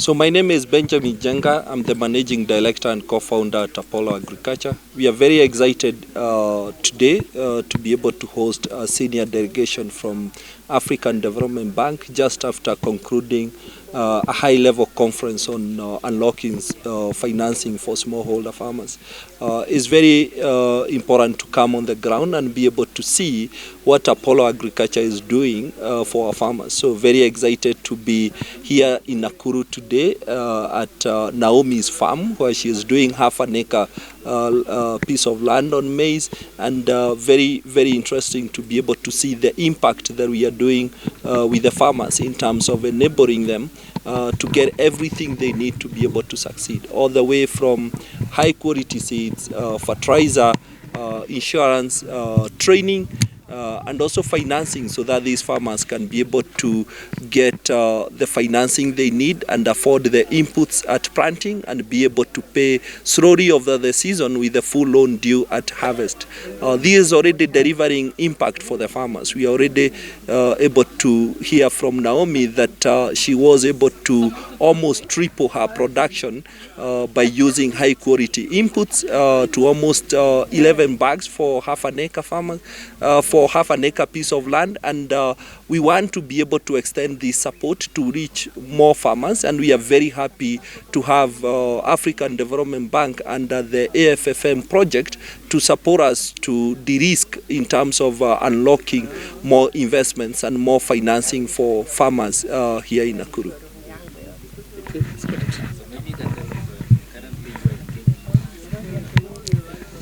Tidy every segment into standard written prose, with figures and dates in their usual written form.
So my name is Benjamin Jenga. I'm the Managing Director and Co-Founder at Apollo Agriculture. We are very excited today to be able to host a senior delegation from African Development Bank just after concluding a high-level conference on unlocking financing for smallholder farmers. It's very important to come on the ground and be able to see what Apollo Agriculture is doing for our farmers. So very excited to be here in Nakuru today at Naomi's farm, where she is doing half an acre piece of land on maize, and very interesting to be able to see the impact that we are doing with the farmers in terms of enabling them to get everything they need to be able to succeed, all the way from high quality seeds, fertilizer, insurance, training, and also financing, so that these farmers can be able to get the financing they need and afford the inputs at planting and be able to pay slowly over the season with the full loan due at harvest. This is already delivering impact for the farmers. We are already able to hear from Naomi that she was able to almost triple her production by using high quality inputs to almost 11 bags for half an acre farmers, for half an acre piece of land, and we want to be able to extend this support to reach more farmers, and we are very happy to have African Development Bank under the AFFM project to support us to de-risk in terms of unlocking more investments and more financing for farmers here in Nakuru.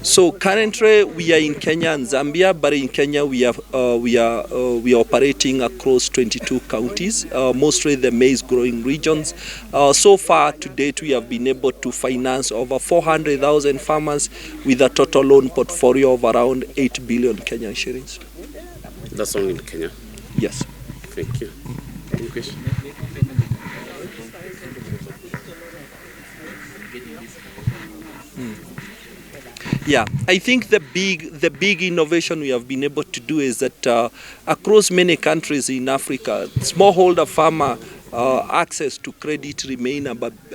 So currently we are in Kenya and Zambia, but in Kenya we are operating across 22 counties, mostly the maize growing regions. So far to date we have been able to finance over 400,000 farmers with a total loan portfolio of around 8 billion Kenyan shillings. That's only in Kenya? Yes. Thank you. Any question? Yeah, I think the big innovation we have been able to do is that across many countries in Africa, smallholder farmer access to credit remain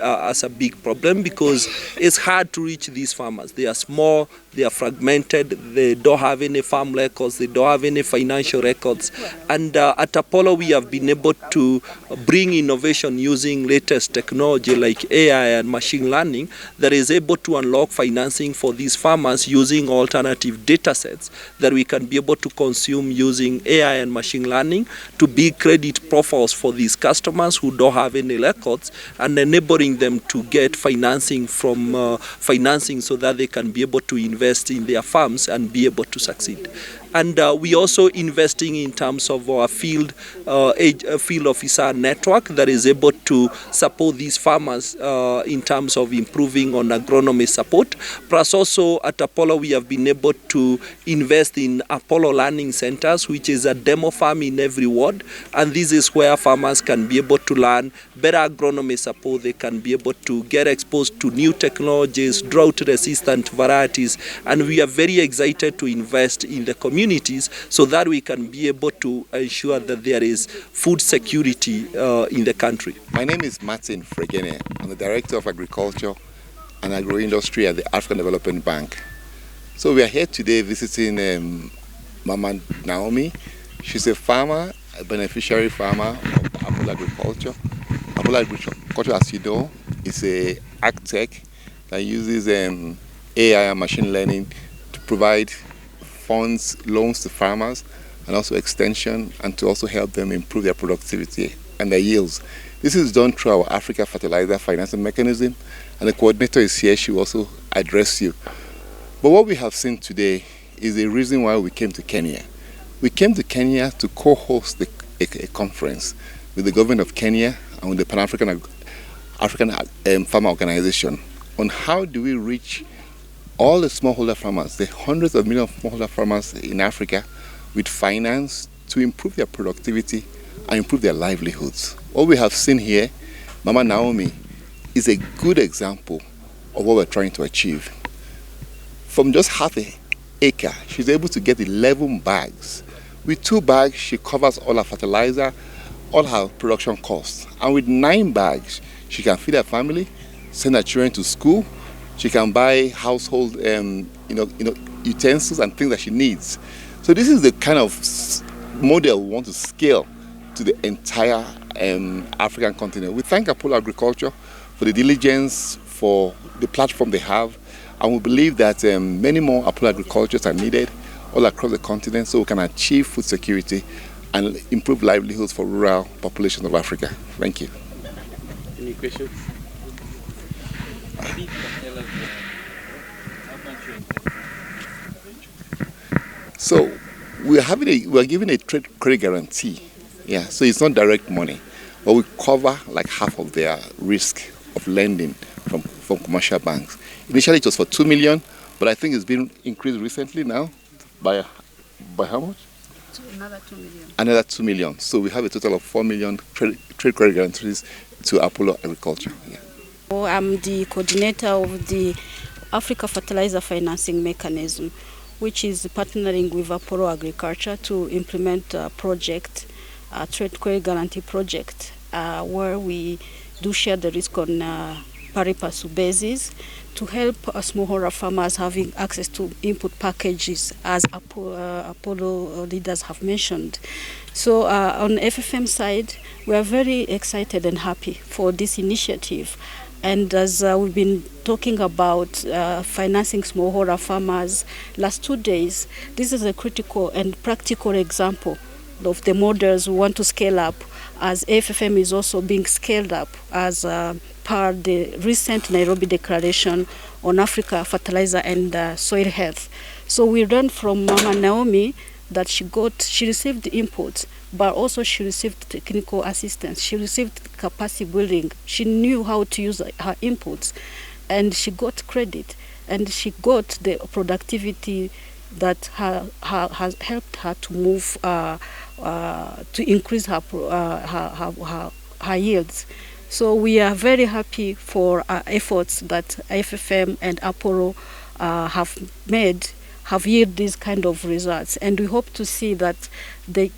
as a big problem, because it's hard to reach these farmers. They are small, they are fragmented, they don't have any farm records, they don't have any financial records. And at Apollo we have been able to bring innovation using latest technology like AI and machine learning that is able to unlock financing for these farmers using alternative data sets that we can be able to consume using AI and machine learning to build credit profiles for these customers who don't have any records, and enabling them to get financing from financing so that they can be able to invest in their farms and be able to succeed. And we also investing in terms of our field officer network that is able to support these farmers in terms of improving on agronomy support. Plus also at Apollo we have been able to invest in Apollo Learning Centers, which is a demo farm in every ward, and this is where farmers can be able to learn better agronomy support. They can be able to get exposed to new technologies, drought resistant varieties, and we are very excited to invest in the communities so that we can be able to ensure that there is food security in the country. My name is Martin Fregene. I'm the Director of Agriculture and Agro-Industry at the African Development Bank. So we are here today visiting Mama Naomi. She's a farmer, a beneficiary farmer of Apollo Agriculture. Apollo Agriculture, as you know, is a ag tech that uses AI and machine learning to provide funds, loans to farmers, and also extension, and to also help them improve their productivity and their yields. This is done through our Africa Fertilizer Financing Mechanism, and the coordinator is here. She will also address you. But what we have seen today is the reason why we came to Kenya. We came to Kenya to co-host a conference with the government of Kenya and with the Pan-African Farmer Organization on how do we reach all the smallholder farmers, the hundreds of millions of smallholder farmers in Africa, with finance to improve their productivity and improve their livelihoods. What we have seen here, Mama Naomi, is a good example of what we're trying to achieve. From just half an acre, she's able to get 11 bags. With 2 bags, she covers all her fertilizer, all her production costs. And with 9 bags, She can feed her family, send her children to school. She can buy household, utensils and things that she needs. So this is the kind of model we want to scale to the entire African continent. We thank Apollo Agriculture for the diligence, for the platform they have, and we believe that many more Apollo Agricultures are needed all across the continent so we can achieve food security and improve livelihoods for rural populations of Africa. Thank you. Any questions? So we are giving a trade credit guarantee. Yeah, so it's not direct money, but we cover like half of their risk of lending from commercial banks. Initially it was for 2 million, but I think it's been increased recently now by how much? Another 2 million. Another 2 million. So we have a total of 4 million trade credit guarantees to Apollo Agriculture. Yeah. I'm the coordinator of the Africa Fertilizer Financing Mechanism, which is partnering with Apollo Agriculture to implement a project, a trade credit guarantee project, where we do share the risk on pari passu basis to help smallholder farmers having access to input packages, as Apollo leaders have mentioned. So on FFM side, we are very excited and happy for this initiative. And as we've been talking about financing smallholder farmers last 2 days, this is a critical and practical example of the models we want to scale up, as AFFM is also being scaled up as per the recent Nairobi Declaration on Africa Fertilizer and Soil Health. So we learned from Mama Naomi that she received the inputs, but also she received technical assistance. She received capacity building. She knew how to use her inputs, and she got credit, and she got the productivity that has helped her to move to increase her yields. So we are very happy for our efforts that FFM and Apollo have made, have yielded these kind of results, and we hope to see that the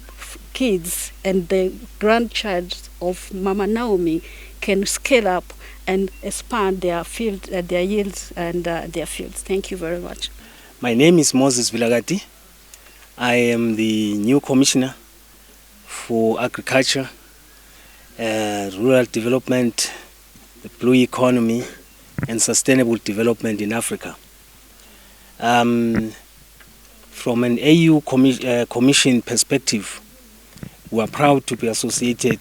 kids and the grandchild of Mama Naomi can scale up and expand their field, their yields and their fields. Thank you very much. My name is Moses Vilakati. I am the new commissioner for agriculture, rural development, the blue economy, and sustainable development in Africa. From an AU Commission perspective, we are proud to be associated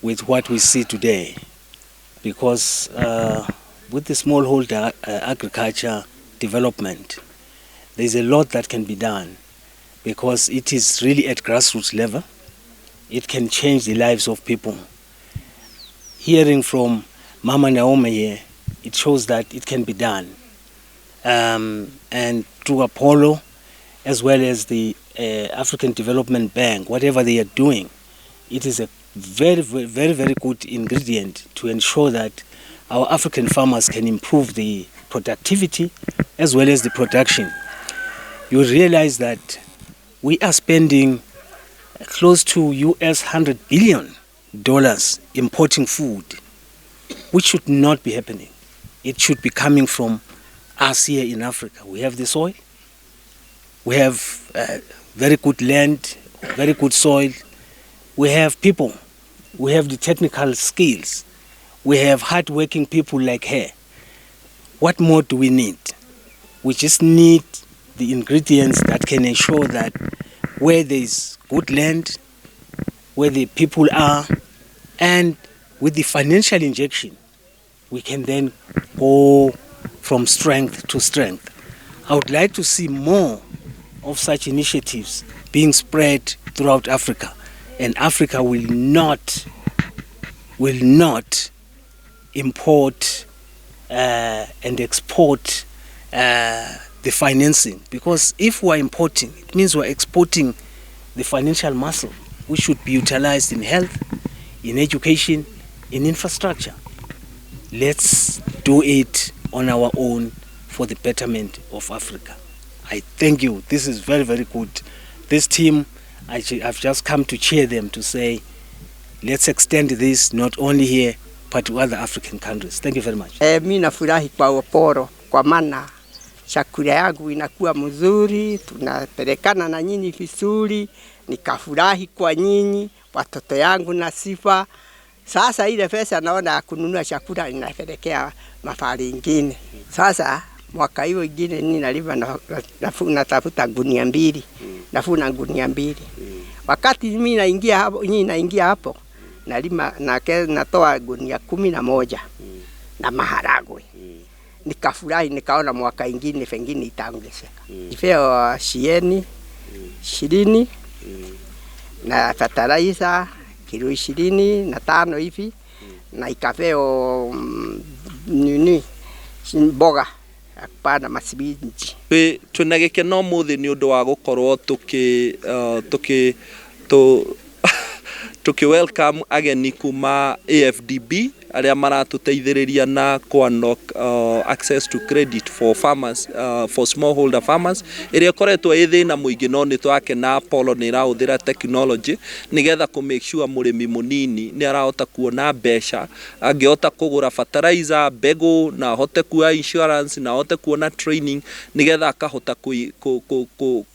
with what we see today, because with the smallholder agriculture development, there is a lot that can be done, because it is really at grassroots level. It can change the lives of people. Hearing from Mama Naomi here, it shows that it can be done. And through Apollo, as well as the African Development Bank, whatever they are doing, it is a very, very, very good ingredient to ensure that our African farmers can improve the productivity as well as the production. You realize that we are spending close to US $100 billion importing food, which should not be happening. It should be coming from us here in Africa. We have the soil, we have very good land, very good soil, we have people, we have the technical skills, we have hard-working people like her. What more do we need? We just need the ingredients that can ensure that where there is good land, where the people are, and with the financial injection, we can then go from strength to strength. I would like to see more of such initiatives being spread throughout Africa, and Africa will not import and export the financing, because if we are importing, it means we are exporting the financial muscle, which should be utilized in health, in education, in infrastructure. Let's do it on our own for the betterment of Africa. I thank you. This is very, very good. This team, I've just come to cheer them to say, let's extend this not only here, but to other African countries. Thank you very much. Mimi nafurahi kwa Apollo kwa maana chakula yangu inakuwa mzuri, tunapelekana na nyinyi vizuri, nikafurahi kwa nyinyi, watoto yangu na sifa. Sasa ile pesa naona ya kununua chakula ninapelekea mafari ingine. Sasa mwaka hiyo ingine ninalima natafuta gunia 2. Nafuna gunia 2. Wakati mimi naingia hapo, nalima natoa gunia 11 na maharagwe. Nikafurahi nikaona mwaka ingine pengine itaongezeka. Ifeo shieni 20 na fertilizer kilo 25 hivi na ikafeo nini mboga akupanda masibinji. Tunagekeno muthi ni undu wa gukorwo tuki welcome ageni kuma AFDB aria maratuteithiriria na unlock access to credit for farmers, for smallholder farmers. Iria koretwo ithina muingi no ni twake na Apollo ni rahuthira technology nigetha ku make sure murimi munini ni arahota kuona mbeca, angihota kugura fertilizer, mbegu, na hote kuwa insurance, na hote kuona training nigetha akahota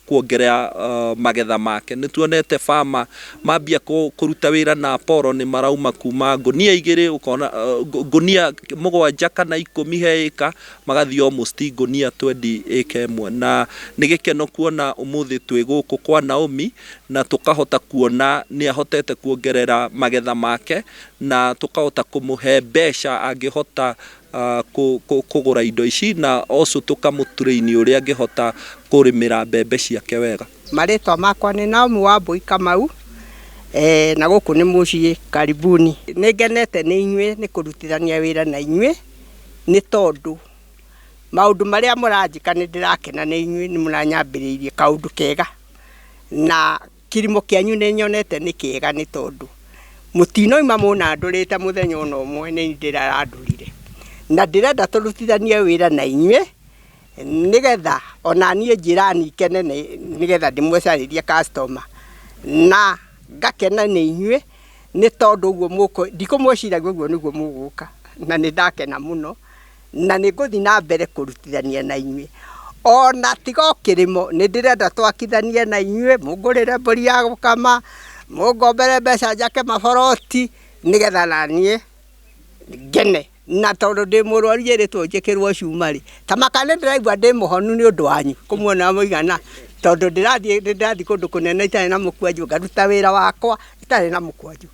kuongerea magetha make. Nituonete farmer mambia kuruta wira na Apollo ni marauma kuma gunia 2 ukona gunia 7 kana 10 he eka magathi almost gunia 20 eka imwe, na nigikeno kuona umuthi twi guku kwa Naomi na tukahota kuona ni ahotete kuongerera magetha make na tukahota kumuhe mbeca angihota kugura indo ici, na also tukamutrain uria angihota kurimira mbembe ciake wega. Maritwa makwa ni Naomi wa Kamau. Na guku ni mucii, karibuni. Ningenete ni inywe ni kurutithania wira na inywe ni tondu maundu maria muranjika ni ndirakena ni inywe ni munanyambiriirie kaundu kega, na kirimo kianyu ni nyonete ni kega ni tondu mutinoima muna ndurite muthenya ono umwe ni ndirarandurire, na ndirenda turutithanie wira na inywe nigetha ona nie jirani kene nigetha ndimwecaririe customer na ngakena ni inywe ni tondu uguo muko ndikumweciragia uguo niguo muguka, na ni ndakena muno na ni nguthi na mbere kurutithania na inywe. Ona tigo kirimo ni ndirenda twakithanie na inywe, mungurire mburi ya gukama, mungombere mbeca njake maboroti nigetha nanie ngene, na tondu ndi murwaru iritwo njikirwo cumari tamakane ndiraigua ndi muhonu ni undu wanyu kumuona muigana, tondu ndirathi kundu kunene itari na mukwanju, ngaruta wira wakwa itari na mukwanju.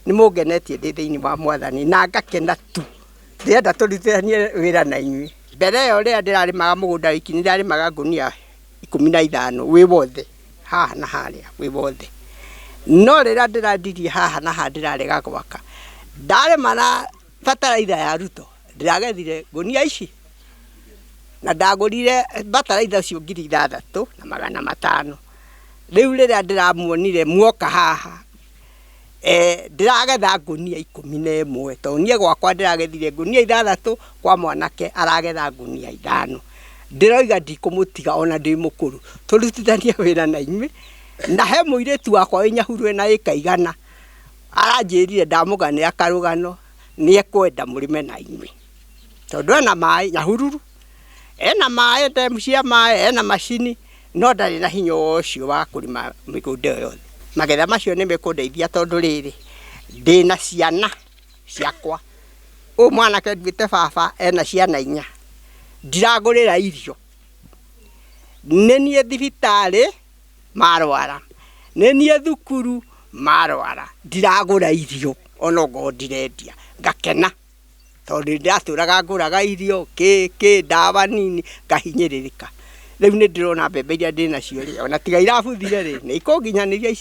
Ni mungenetie ndi thiini wa Mwathani na ngakena tu. Ndirenda turutithanie wira na inywe. Mbere yo ria ndirarimaga mugunda wiki ndirarimaga gunia 15 wi wothe haha na haria wi wothe, no rira ndirandirie haha na ha ndirarega gwaka ndarema na fertilizer ya Ruto ndiragethire gunia ici na ndagurire fertilizer cio 6,500. Riu rira ndiramuonire muoka haha ndiragetha gunia 11 to nie gwakwa ndiragethire gunia 6 kwa mwanake aragetha gunia 5. Ndiroiga ndikumutiga ona ndi mukuru turutithanie wira na inywe, na he muiritu wakwa winyahurwe na eka 100 aranjirire ndamugane akarugano ni ekwenda murime na inywe tondu ena mai nyahururu, ena mai ndemcia mai, ena mashini, no ndari na hinya ucio wa kurima migunda yothe. Magetha macio ni mekundeithia tondu riri ndina ciana ciakwa. Mwanake ndwite baba ena ciana 4, ndiragurira irio, nenie thibitari marwara, nenie thukuru marwara, ndiragura irio ono ngo ndirendia ngakena tondu ndaturaga nguraga irio ki ndawa nini ngahinyiririka. Riu ni ndirona mbembe iria ndina cio ri ona tiga irabuthire ri ni ikunginyaniria ici.